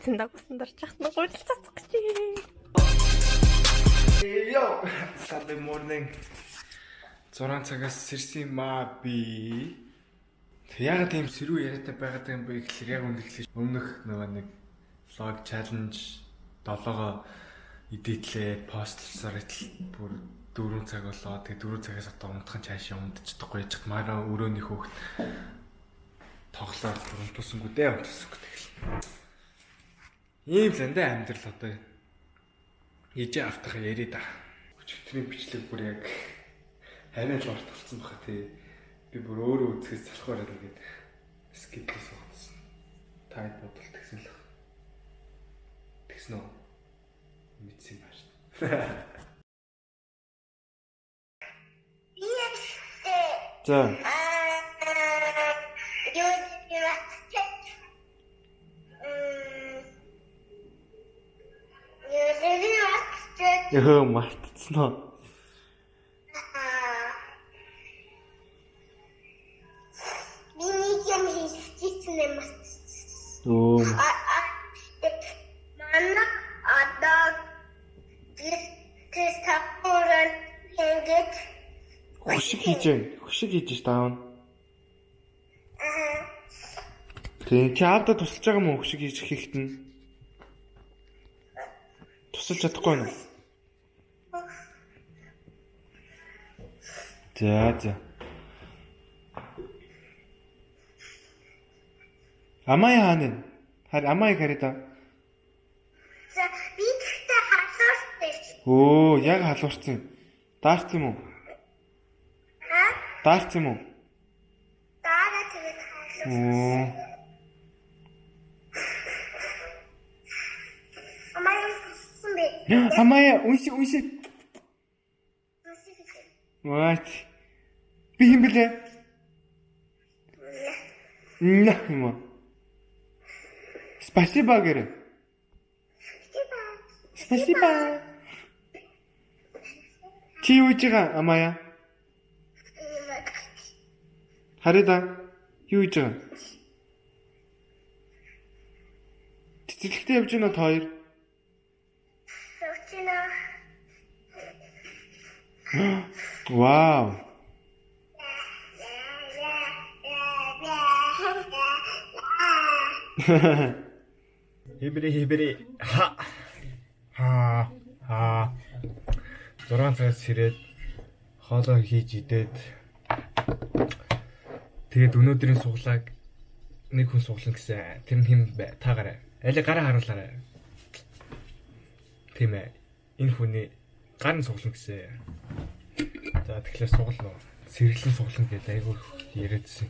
Эцэн дагуулсан дарж яхад нь гуйлж цацах гэж. Yo, Sunday morning. 6 цагаас сэрсэн маа би. Яг тийм сэрүү яриатай байгаад юм бэ гэхэлэр яг үнэхээр өмнөх нөгөө нэг vlog challenge 7-оо эдитлээ постлсаар итэл бүр 4 цаг болоо. Тэгээ 4 цагаас одоо унтхан цаашаа унтчихдаггүй яж хат мараа өрөөний хөөхт тоглоод унтуулсангүй дээ унтуулсангүй тэгэл. Ийм л эндээ амьдрал одоо ижи автах яриа да. Өчигдрийн бичлэг бүр яг ханаа л орт болсон баха тий. Би бүр өөрөө үзэхээс залхуур ингээд скиплээ суусан. Тайд бодолт гэсэн л. Тэгсэн үү? Мэдсэн бааш. За. Яа мартцсан уу? Oh. Хөшиг хийж таавна. Тэгээ чи аавда тусалж байгаа мó хөшиг хийж хийхэд нь. Тусалж чадахгүй нь. За. Амай хаана? Амай гарида. За би тэгтээ халууртай. Оо, яг халуурсан. Даарсан юм уу? Даарсан юм уу? Даараа тэгээд халуурсан. Оо. Амай хэлсэн бэ? Амай унши. What? Би юм блэ? Нахима. Спасибо, говори. Спасибо. Чи юу хийж байгаа Амая? Харида. Юу хийж байгаа? Цэцэрлэгтээ явж байна уу хоёр? Вау. Хибри. Ха. 6 цагаас ирээд хоолоо хийж идээд тэгээд өнөөдрийн суглааг нэг хүн суглана гэсэн. Тэр нь хэн бэ? Та гараа. Аль гараа харуулаарай. Тийм ээ. Энэ хүний гар нь суглана гэсэн. За тэгэхээр суглана уу? Сэргэлэн суглана гэдэг айгүй яриадсэн.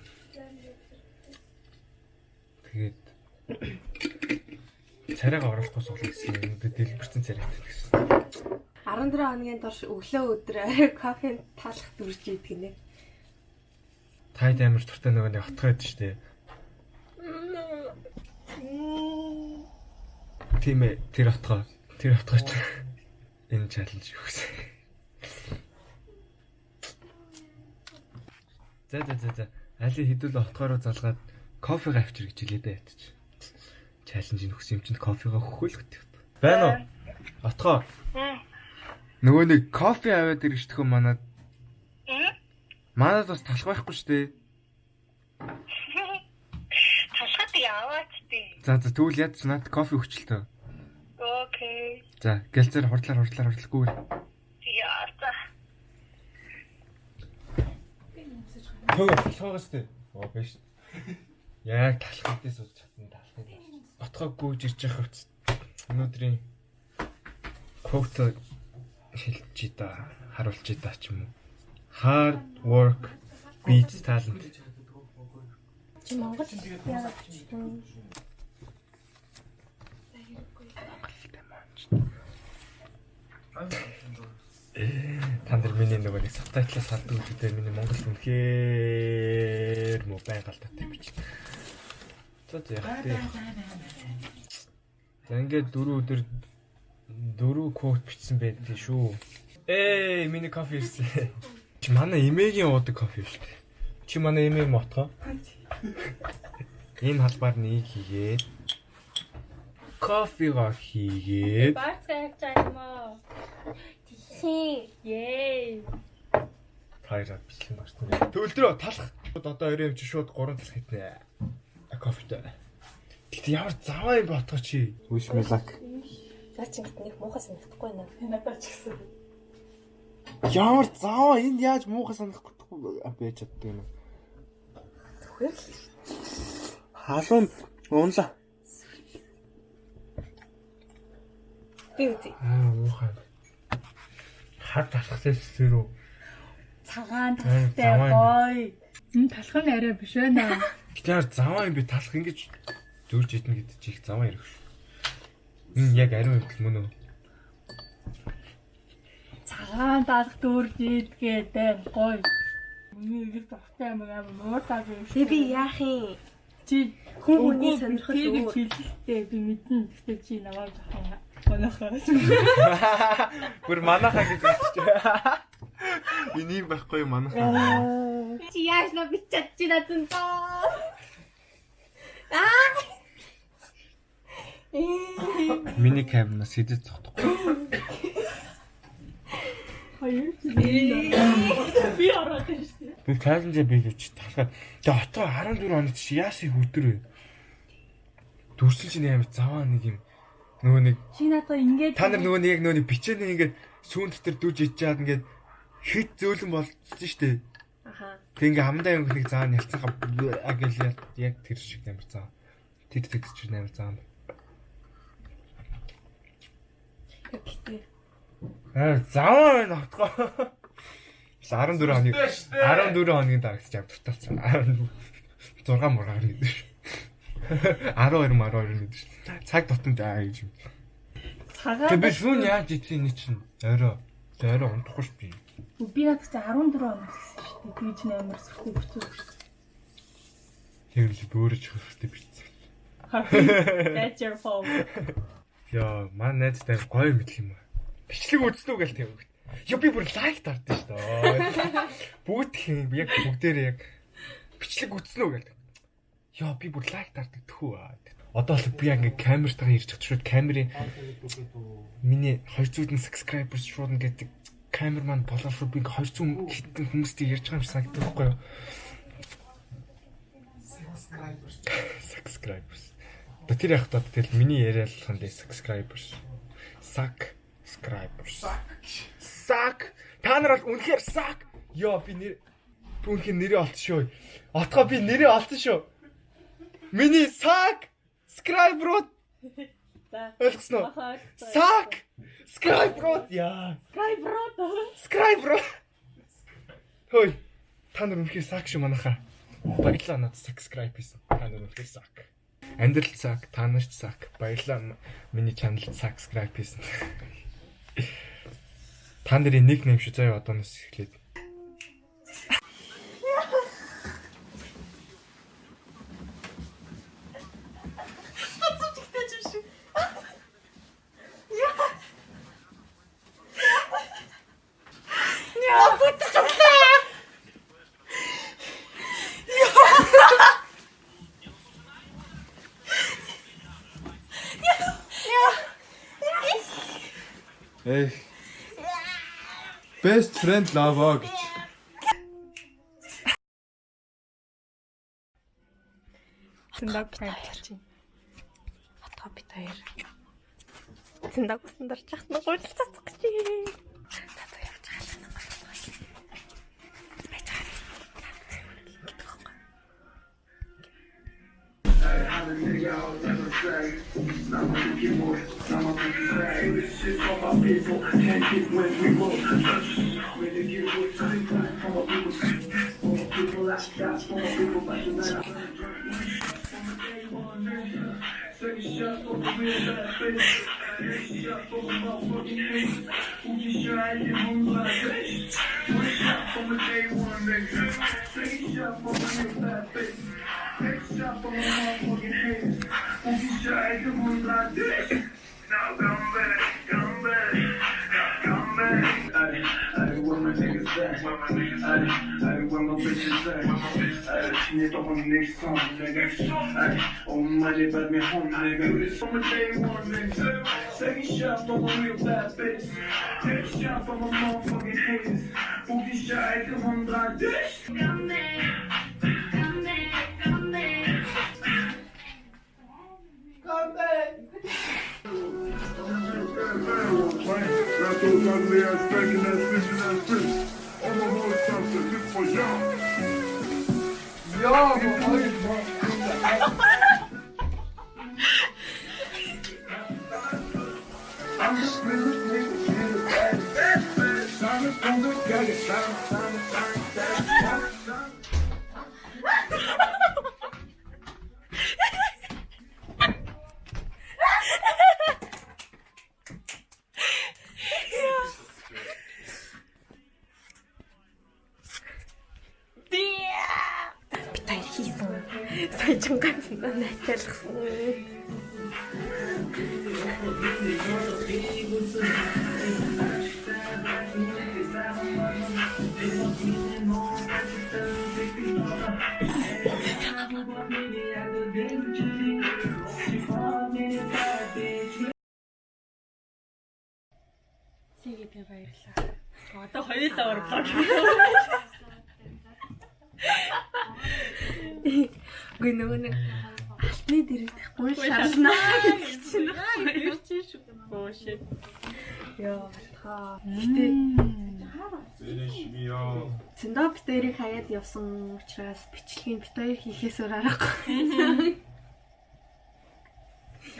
Тэгээд царайгаа оруулахгүй суглана гэсэн. Өнөөдөр дэлбэрсэн царайтай гэсэн. 14 хоногийн турш өглөө өдөр арай кофе талах дүрж идэг гинэ. Тайд амар туртай нөгөө нэг отгоо байдаг шүү дээ. Тийм ээ, тэр отгоо ч энэ чаленж юу гэсэн. За. Али хэдүүл отгоо руу залгаад кофега авчир гэж хэлээд байт чи. Чаленжийг өгсөн юм чинь кофега хөхөөлөхтэй. Байна уу? Отгоо. Нөгөө нэг кофе аваад ирж төхөө манад. Манад бас талах байхгүй шүү дээ. Талхад яваач тий. За тэгвэл яд ч надад кофе өгчлөө. Окей. За гэлзээр хурдлахгүй. Яа за. Талхаагаас тий. Оо биш. Яг талах үдээс болж чадна талах юм. Отгоо гүйж ирж явах хөц. Өнөөдрийн quote хэлж та харуулж та ч юм уу. Hard work beats talent. Чи Монгол яагаад бичсэн? Та нар миний нөгөө нэг сабтайтлаас салдаг үедээ миний монгол үнэхээр муу байгальтаатай бичсэн. За яг тий. За ингээд 4 өдөр 4 quote бичсэн байдаг шүү. Миний кофе ирсэн. Чи манай эмээгийн уудаг кофе шүү дээ. Чи манай эмээг мотгоо. Энэ халбаар нэг хийгээд кофего хийгээд Бацгай чай юм уу? Yay. таараа бичлэн гарсан. Төвлөрөө талах. Одоо өрөө юм чи шууд 3 талах хитнэ. Кофетэй. Тэгтээ ямар заваа юм ботгоо чи. Wish me luck. Наа чи нэг муухай санагдахгүй наа. Надад ч гэсэн. Ямар заваа энд яаж муухай санахгүй байж чаддаг юм. Түгэл. Халуун уунла. Би үгүй. Муухай. Хад талхсан зэрүү. Цагаан талтай гоё. Энэ талх нь арай биш байна. Гэтээр заваа юм би талах ингэж зөрж идэнэ гэдэг чи их заваа ярих шүү. Энэ яг ариун хөвгөл мөн үү? Цагаан талх дүүрж идгээд байна гоё. Миний их талтай юм аа муутаа биш. Би яах юм? Чи Хүн хүний сонирхол өөр. хэлэлтэй би мэднэ. Гэхдээ чи намайг жоохон манайхаа. Гүр манайхаа гэж хэлчих. Энийг байхгүй манайхаа. Чи яаж на бичиж чина зэнтаа. Миний камерас хэдэд цогтохгүй. Хоёр би ороод байна шүү дээ. Би календер би гэж талхаад. Тэгээ отоо 14 оног чи яасан хөдөр вэ? Дүрсэн чинь амар заваа нэг юм. Нөгөө нэг Чи надад ингэж та нар нөгөө нэг яг нөгөө бичээний ингээд сүүн дотор дүүж ичээд ингээд хит зөөлөн болчихсон шүү дээ. Аха. Тэг ингээ хамдаа юм нэг заа нялцгаа гэл яг тэр шиг амар заа. Тэр текстчер амар заа. Окей. Заваа байна отгоо. 14 хоногийн дараагч яг дурталцсан. 6 мургаар гэдэг шүү. 12 гэдэг шүү. Цаг дотонд гэж юм. цагаан Тэг би шүүн яаж ицсэн энэ чинь орой унтахгүй ш би. би надад 14 оног гэсэн шүү дээ. Би ч амар сүртэй бичсэн шүү дээ. Тэрл бөөрөж хөрхтэй бичсэн. That's your fault. Яа, маань найзтай гоё мэдлэг юм аа. Бичлэг үзсэн үү гээл тавь. Яа би бүр лайк таардаг шүү дээ. Бүгд яг бүгдээр яг бичлэг үзсэн үү гээл. Яа би бүр лайк таардаг тхүү. Одоо л би яг ингээ камертайгаа ирж чадчих шүүд камерын миний 200 subscribers шууд ингээд камер маань болоо шууд би 200 хэдэн хүмүүстэй ярьж байгаа юм санагддаг байхгүй юу? Subscribers. Тэр яг тоо тэгэл миний яриалханд subscribers. Subscribers. Та нар бол үнэхээр сак. Йоо би үнэхээр нэрээ олсон шүү. Отгоо би нэрээ олсон шүү. Миний сак subscriber. Ойлгосноо? Сак subscriber. Яа. Subscriber. Хөөе. Та нар үнэхээр сак шүү манайхаа. Баярлалаа надад subscribe хийсэн. Та нар үнэхээр сак. Амьдрал сак, та нарт сак. Баярлалаа миний чаналд subscribe хийсэн. Та нарын никнейм шүү заяа одооноос эхлээд. Эй. Best friend love гэж. Зэндаг байна. Хатгаа бит хоёр. Зэндаг усан дарж яхад нь гуйлж цацах гэж. Цацах явж байгаа юм байна. That's those ugly ass bacon ass bitches ass bitch. On my whole something, this for y'all. Y'all, I'm just Таяр хийсэн. Сая ганц найтарсан. Сиги би баярлаа. Одоо хоёулаа орлоо. Гүй нөгөө нэг алтны дэрэгдэх гуй шалнаа гэж чинь Бөөшөө. яа та. Гэтэ зөндөө битэрийг хаяад явсан учраас бичлэгийн битэр хийхээс өөр аргагүй.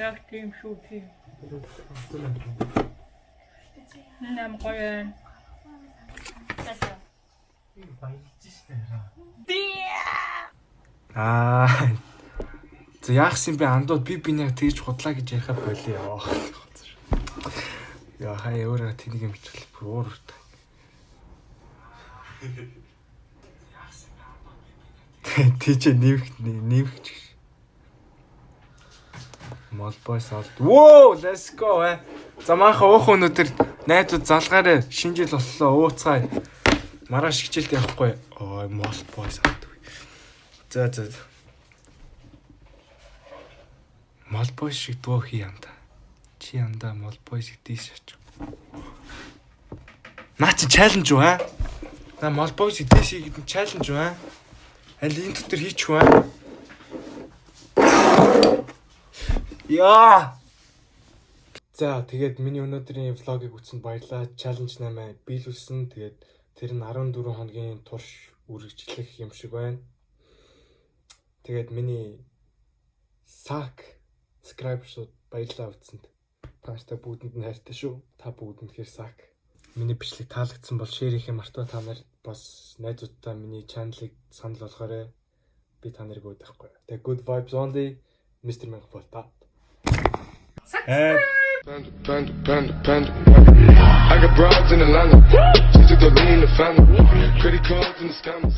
Яг тийм шүү тийм. Нам гоё. За яахсан бэ андууд би бинийг тэгж худлаа гэж ярихаа болио яваа. Яа хаяа өөрөө тэнийг юм бичлээ бүр ууртай. Тийч нэмэх. Молбойс олд. Whoa, let's go. За манайхаа уух өнөдөр найзууд залгаараа шинэ жил боллоо ууцгаая. Маргааш хичээлд явахгүй. Ой, молбойс олд. За. Молбойс шиг дуу хий янда. Чи янда молбойс дийш ач. Наа чи чаленж уу аа? На молбойс дийш гэдэг чаленж уу аа? Аль энэ дотор хийчих вэ? Яа. За тэгээд миний өнөөдрийн влогийг үзсэнд баярлалаа. Challenge 8 биелүүлсэн. Тэгээд тэр нь 14 хоногийн турш үргэлжлэх юм шиг байна. Тэгээд миний subscribers-ууд баярлалаа үзсэнд. Тааштай бүгдэнд нь хайртай шүү. Та бүгдэнд хэр сак. Миний бичлэг таалагдсан бол share хийх мартаа та нарт бас найзуудтай миний channel-ыг санал болгоорой. Би та нарыг уудахгүй. Тэгээд good vibes only Mr. Mangfolta. Panda. I got broads in Atlanta. Just took the lean in the family. Credit cards in the scammers.